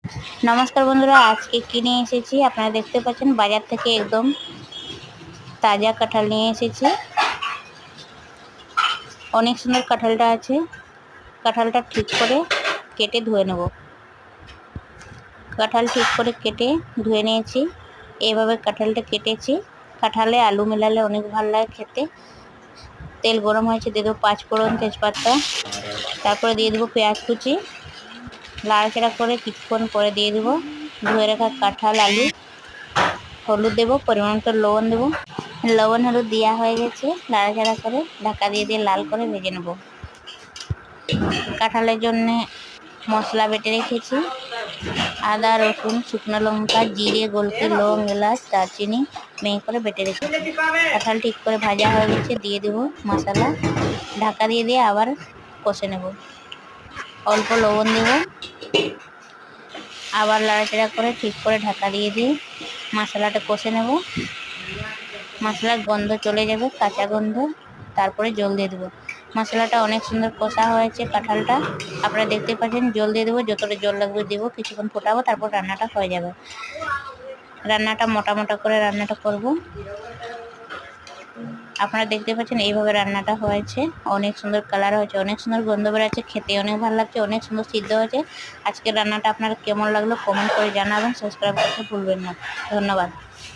নমস্কার বন্ধুরা, আজকে কি নিয়ে এসেছি আপনারা দেখতে পাচ্ছেন। বাজার থেকে একদম তাজা কাঁঠাল নিয়ে এসেছি। অনেক সুন্দর কাঁঠালটা আছে। কাঁঠালটা ঠিক করে কেটে ধুয়ে নেব। কাঁঠাল ঠিক করে কেটে ধুয়ে নিয়েছি। এইভাবে কাঁঠালটা কেটেছি। কাঁঠালে আলু মেলালে অনেক ভালো লাগে খেতে। তেল গরম হয়েছে, দিয়ে দেবো 5 ফোড়ন, তেজপাতা, তারপরে দিয়ে দেবো পেঁয়াজ কুচি। নাড়াচাড়া করে কিছুক্ষণ পরে দিয়ে দেবো ধুয়ে রাখা কাঁঠাল, আলু, হলুদ দেবো, পরিমাণ মতো লবণ দেবো। লবণ হলুদ দেওয়া হয়ে গেছে। নাড়াচাড়া করে ঢাকা দিয়ে লাল করে ভেজে নেব। কাঁঠালের জন্য মশলা বেটে রেখেছি। আদা, রসুন, শুকনো লঙ্কা, জিরে, গোলকি, লং, এলাচ, দারচিনি মেয়ে করে বেটে রেখেছি। কাঁঠাল ঠিক করে ভাজা হয়ে গেছে, দিয়ে দেবো মশলা। ঢাকা দিয়ে আবার কষে নেব। অল্প লবণ দেব, আবার নাড়াচাড়া করে ঠিক করে ঢাকা দিয়ে মশলাটা কষে নেব। মশলার গন্ধ চলে যাবে, কাঁচা গন্ধ, তারপরে জল দিয়ে দেবো। মশলাটা অনেক সুন্দর কষা হয়েছে। কাঁঠালটা আপনারা দেখতে পাচ্ছেন। জল দিয়ে দেবো, যতটা জল লাগবে দেবো। কিছুক্ষণ ফোটাবো, তারপর রান্নাটা হয়ে যাবে। রান্নাটা মোটা মোটা করে রান্নাটা করব। আপনারা দেখতে পাচ্ছেন এইভাবে রান্নাটা হয়েছে। অনেক সুন্দর কালার হয়েছে, অনেক সুন্দর গন্ধ বেরোচ্ছে, খেতে অনেক ভালো লাগছে, অনেক সুন্দর সিদ্ধ হয়েছে। আজকের রান্নাটা আপনার কেমন লাগলো কমেন্ট করে জানাবেন। সাবস্ক্রাইব করতে ভুলবেন না। ধন্যবাদ।